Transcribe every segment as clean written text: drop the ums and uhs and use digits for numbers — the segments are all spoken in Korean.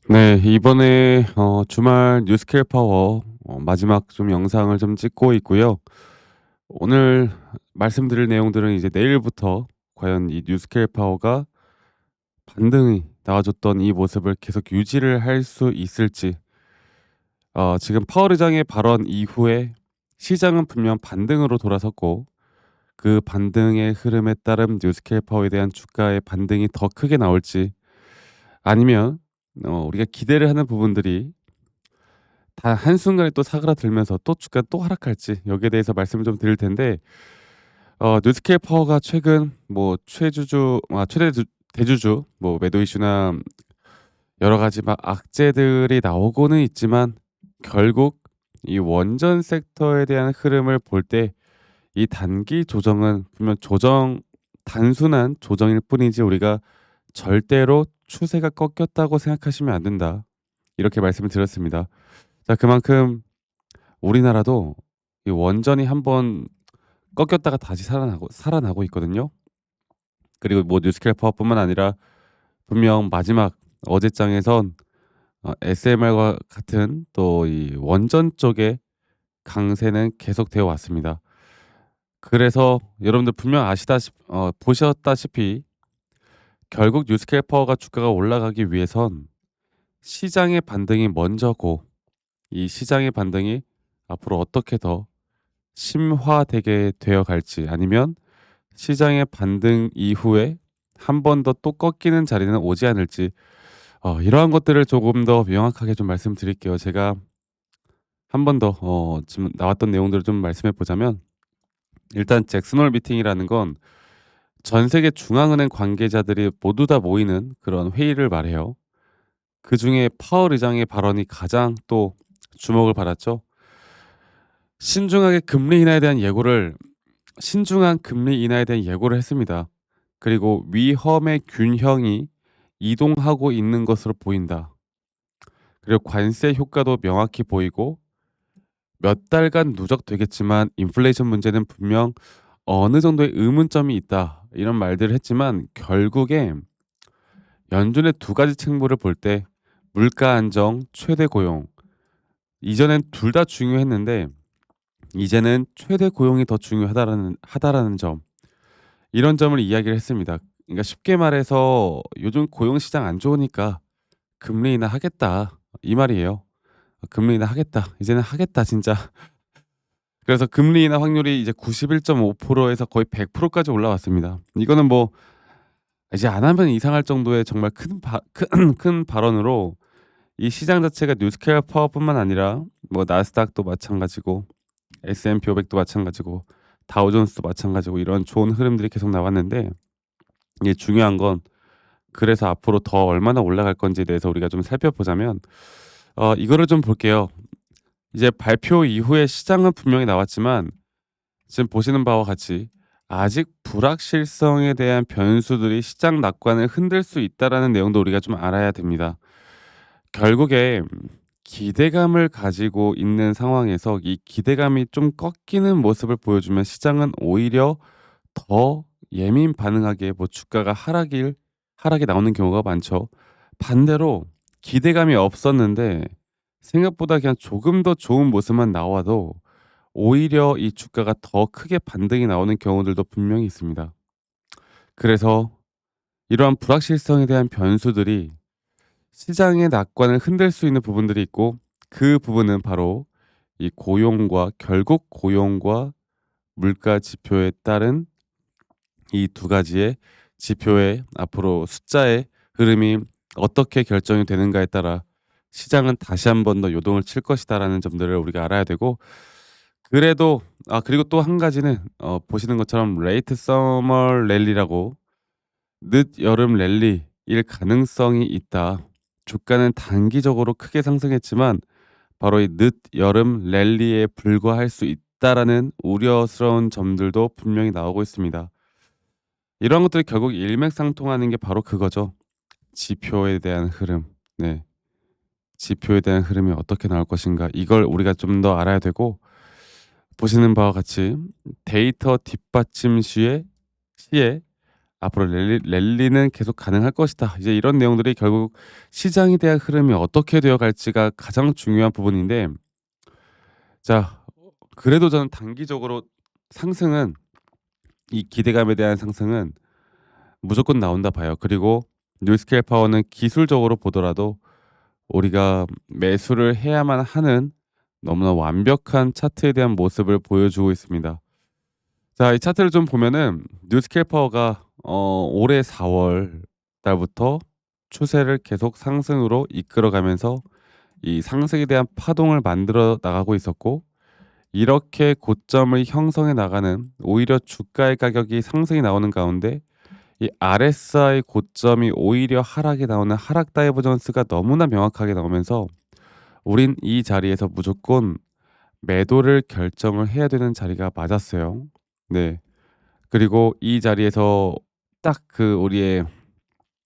네. 이번에 주말 뉴스케일 파워 마지막 좀 영상을 좀 찍고 있고요. 오늘 말씀드릴 내용들은 이제 내일부터 과연 이 뉴스케일 파워가 반등이 나와줬던 이 모습을 계속 유지를 할 수 있을지, 지금 파월 의장의 발언 이후에 시장은 분명 반등으로 돌아섰고, 그 반등의 흐름에 따른 뉴스케일 파워에 대한 주가의 반등이 더 크게 나올지, 아니면 우리가 기대를 하는 부분들이 다 한순간에 또 사그라들면서 또 주가 또 하락할지, 여기에 대해서 말씀을 좀 드릴 텐데, 뉴스케일 파워가 최근 뭐 최대 대주주 뭐 매도 이슈나 여러 가지 막 악재들이 나오고는 있지만, 결국 이 원전 섹터에 대한 흐름을 볼 때 이 단기 조정은 분명 단순한 조정일 뿐이지, 우리가 절대로 추세가 꺾였다고 생각하시면 안 된다, 이렇게 말씀을 드렸습니다. 자, 그만큼 우리나라도 이 원전이 한번 꺾였다가 다시 살아나고 있거든요. 그리고 뭐 뉴스케일 파워뿐만 아니라 분명 마지막 어제장에선 SMR과 같은 또 이 원전 쪽의 강세는 계속되어 왔습니다. 그래서 여러분들 분명 보셨다시피, 결국 뉴스케일 파워가 주가가 올라가기 위해선 시장의 반등이 먼저고, 이 시장의 반등이 앞으로 어떻게 더 심화되게 되어 갈지, 아니면 시장의 반등 이후에 한 번 더 또 꺾이는 자리는 오지 않을지, 이러한 것들을 조금 더 명확하게 좀 말씀드릴게요. 제가 한 번 더 지금 나왔던 내용들을 좀 말씀해 보자면, 일단 잭슨홀 미팅이라는 건 전 세계 중앙은행 관계자들이 모두 다 모이는 그런 회의를 말해요. 그중에 파월 의장의 발언이 가장 또 주목을 받았죠. 신중하게 금리 인하에 대한 예고를 신중한 금리 인하에 대한 예고를 했습니다. 그리고 위험의 균형이 이동하고 있는 것으로 보인다. 그리고 관세 효과도 명확히 보이고, 몇 달간 누적되겠지만 인플레이션 문제는 분명 어느 정도의 의문점이 있다, 이런 말들을 했지만, 결국에 연준의 두 가지 책무를 볼 때 물가 안정, 최대 고용, 이전엔 둘 다 중요했는데 이제는 최대 고용이 더 중요하다라는 점, 이런 점을 이야기를 했습니다. 그러니까 쉽게 말해서 요즘 고용 시장 안 좋으니까 금리 인하 하겠다, 이 말이에요. 금리 인하 하겠다, 이제는 하겠다 진짜. 그래서 금리 인하 확률이 이제 91.5%에서 거의 100%까지 올라왔습니다. 이거는 뭐 이제 안 하면 이상할 정도의 정말 큰 발언으로, 이 시장 자체가 뉴스케어 파워뿐만 아니라 뭐 나스닥도 마찬가지고 S&P 500도 마찬가지고 다우존스도 마찬가지고, 이런 좋은 흐름들이 계속 나왔는데, 이게 중요한 건, 그래서 앞으로 더 얼마나 올라갈 건지에 대해서 우리가 좀 살펴보자면, 이거를 좀 볼게요. 이제 발표 이후에 시장은 분명히 나왔지만, 지금 보시는 바와 같이 아직 불확실성에 대한 변수들이 시장 낙관을 흔들 수 있다라는 내용도 우리가 좀 알아야 됩니다. 결국에 기대감을 가지고 있는 상황에서 이 기대감이 좀 꺾이는 모습을 보여주면, 시장은 오히려 더 예민 반응하게 뭐 주가가 하락이 나오는 경우가 많죠. 반대로 기대감이 없었는데 생각보다 그냥 조금 더 좋은 모습만 나와도 오히려 이 주가가 더 크게 반등이 나오는 경우들도 분명히 있습니다. 그래서 이러한 불확실성에 대한 변수들이 시장의 낙관을 흔들 수 있는 부분들이 있고, 그 부분은 바로 이 결국 고용과 물가 지표에 따른 이 두 가지의 지표의 앞으로 숫자의 흐름이 어떻게 결정이 되는가에 따라 시장은 다시 한번 더 요동을 칠 것이다라는 점들을 우리가 알아야 되고, 그래도 그리고 또 한 가지는, 보시는 것처럼 레이트 서머 랠리라고, 늦여름 랠리일 가능성이 있다. 주가는 단기적으로 크게 상승했지만 바로 이 늦여름 랠리에 불과할 수 있다라는 우려스러운 점들도 분명히 나오고 있습니다. 이런 것들이 결국 일맥상통하는 게 바로 그거죠. 지표에 대한 흐름. 네. 지표에 대한 흐름이 어떻게 나올 것인가, 이걸 우리가 좀 더 알아야 되고, 보시는 바와 같이 데이터 뒷받침 시에 앞으로 랠리는 계속 가능할 것이다. 이제 이런 내용들이 결국 시장에 대한 흐름이 어떻게 되어 갈지가 가장 중요한 부분인데, 자, 그래도 저는 단기적으로 상승은, 이 기대감에 대한 상승은 무조건 나온다 봐요. 그리고 뉴스케일 파워는 기술적으로 보더라도 우리가 매수를 해야만 하는 너무나 완벽한 차트에 대한 모습을 보여주고 있습니다. 자, 이 차트를 좀 보면은 뉴스케일 파워가 올해 4월 달부터 추세를 계속 상승으로 이끌어가면서 이 상승에 대한 파동을 만들어 나가고 있었고, 이렇게 고점을 형성해 나가는, 오히려 주가의 가격이 상승이 나오는 가운데 이 RSI 고점이 오히려 하락이 나오는 하락 다이버전스가 너무나 명확하게 나오면서 우린 이 자리에서 무조건 매도를 결정을 해야 되는 자리가 맞았어요. 네. 그리고 이 자리에서 딱 그 우리의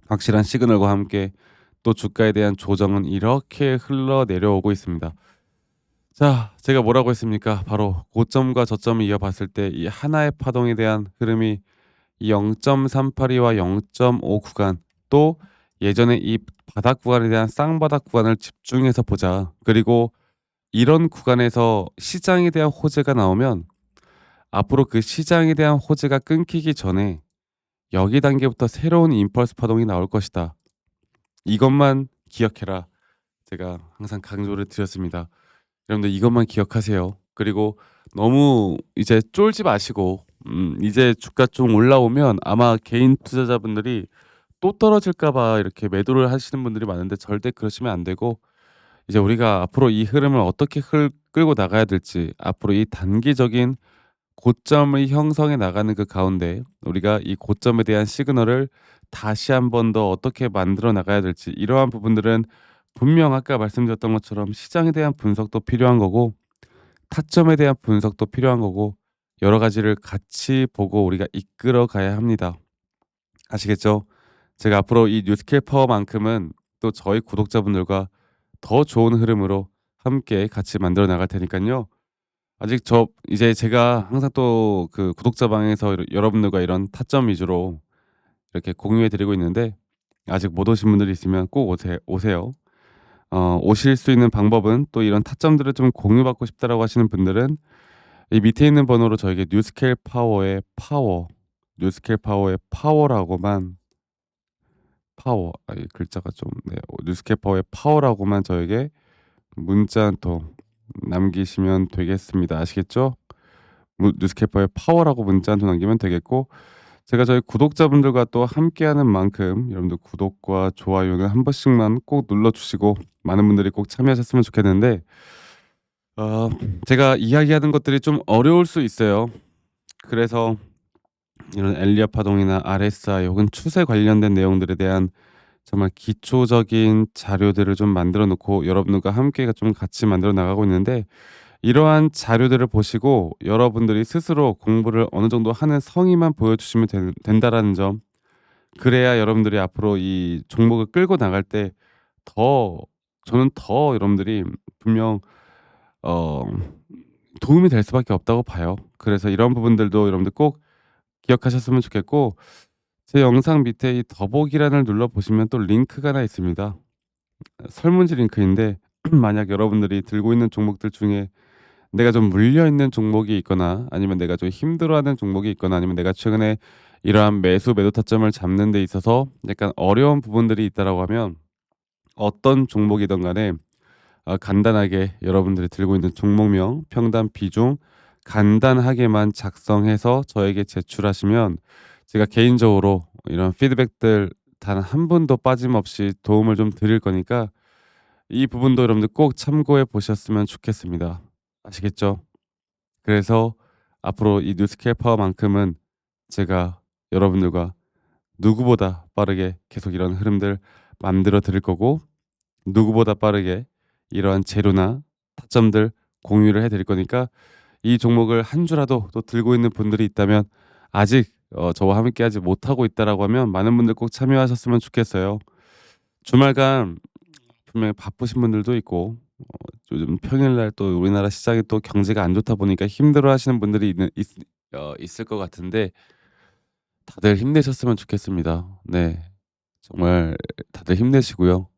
확실한 시그널과 함께 또 주가에 대한 조정은 이렇게 흘러내려오고 있습니다. 자, 제가 뭐라고 했습니까? 바로 고점과 저점을 이어봤을 때 이 하나의 파동에 대한 흐름이 이 0.382와 0.5 구간, 또 예전에 이 바닥 구간에 대한 쌍바닥 구간을 집중해서 보자. 그리고 이런 구간에서 시장에 대한 호재가 나오면 앞으로 그 시장에 대한 호재가 끊기기 전에 여기 단계부터 새로운 임펄스 파동이 나올 것이다. 이것만 기억해라. 제가 항상 강조를 드렸습니다. 여러분들 이것만 기억하세요. 그리고 너무 이제 쫄지 마시고, 이제 주가 좀 올라오면 아마 개인 투자자분들이 또 떨어질까 봐 이렇게 매도를 하시는 분들이 많은데, 절대 그러시면 안 되고, 이제 우리가 앞으로 이 흐름을 어떻게 끌고 나가야 될지, 앞으로 이 단기적인 고점을 형성해 나가는 그 가운데 우리가 이 고점에 대한 시그널을 다시 한 번 더 어떻게 만들어 나가야 될지, 이러한 부분들은 분명 아까 말씀드렸던 것처럼 시장에 대한 분석도 필요한 거고, 타점에 대한 분석도 필요한 거고, 여러 가지를 같이 보고 우리가 이끌어 가야 합니다. 아시겠죠? 제가 앞으로 이 뉴스케일 파워만큼은 또 저희 구독자분들과 더 좋은 흐름으로 함께 같이 만들어 나갈 테니까요. 아직 이제 제가 항상 또 그 구독자 방에서 여러분들과 이런 타점 위주로 이렇게 공유해 드리고 있는데, 아직 못 오신 분들이 있으면 꼭 오세요. 오실 수 있는 방법은, 또 이런 타점들을 좀 공유받고 싶다라고 하시는 분들은 이 밑에 있는 번호로 저에게 뉴스케일 파워의 파워, 뉴스케일 파워의 파워라고만, 이 글자가 좀, 네, 뉴스케일 파워의 파워라고만 저에게 문자 한 통 남기시면 되겠습니다. 아시겠죠? 뉴스케이퍼의 파워라고 문자 한 통 남기면 되겠고, 제가 저희 구독자분들과 또 함께하는 만큼 여러분들 구독과 좋아요는 한 번씩만 꼭 눌러주시고 많은 분들이 꼭 참여하셨으면 좋겠는데, 어, 제가 이야기하는 것들이 좀 어려울 수 있어요. 그래서 이런 엘리어 파동이나 RSI 혹은 추세 관련된 내용들에 대한 정말 기초적인 자료들을 좀 만들어 놓고 여러분들과 함께 좀 같이 만들어 나가고 있는데, 이러한 자료들을 보시고 여러분들이 스스로 공부를 어느 정도 하는 성의만 보여주시면 된다라는 점. 그래야 여러분들이 앞으로 이 종목을 끌고 나갈 때 더, 저는 더 여러분들이 분명 어 도움이 될 수밖에 없다고 봐요. 그래서 이런 부분들도 여러분들 꼭 기억하셨으면 좋겠고, 제 영상 밑에 이 더보기란을 눌러 보시면 또 링크가 하나 있습니다. 설문지 링크인데 만약 여러분들이 들고 있는 종목들 중에 내가 좀 물려 있는 종목이 있거나, 아니면 내가 좀 힘들어하는 종목이 있거나, 아니면 내가 최근에 이러한 매도 타점을 잡는 데 있어서 약간 어려운 부분들이 있다라고 하면, 어떤 종목이든 간에 간단하게 여러분들이 들고 있는 종목명, 평단, 비중 간단하게만 작성해서 저에게 제출하시면 제가 개인적으로 이런 피드백들 단 한 분도 빠짐없이 도움을 좀 드릴 거니까, 이 부분도 여러분들 꼭 참고해 보셨으면 좋겠습니다. 아시겠죠? 그래서 앞으로 이 뉴스케어 파워만큼은 제가 여러분들과 누구보다 빠르게 계속 이런 흐름들 만들어 드릴 거고, 누구보다 빠르게 이러한 재료나 타점들 공유를 해 드릴 거니까, 이 종목을 한 주라도 또 들고 있는 분들이 있다면, 아직 저와 함께하지 못하고 있다라고 하면 많은 분들 꼭 참여하셨으면 좋겠어요. 주말간 분명히 바쁘신 분들도 있고, 요즘 평일날 또 우리나라 시장이 또 경제가 안 좋다 보니까 힘들어하시는 분들이 있을 것 같은데, 다들 힘내셨으면 좋겠습니다. 네. 정말 다들 힘내시고요.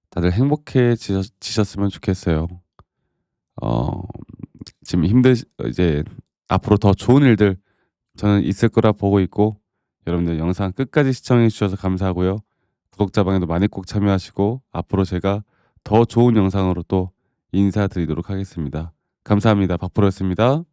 다들 행복해지셨으면 좋겠어요. 어 지금 힘드시 이제 앞으로 더 좋은 일들 저는 있을 거라 보고 있고, 여러분들 영상 끝까지 시청해 주셔서 감사하고요. 구독자 방에도 많이 꼭 참여하시고 앞으로 제가 더 좋은 영상으로 또 인사드리도록 하겠습니다. 감사합니다. 박프로였습니다.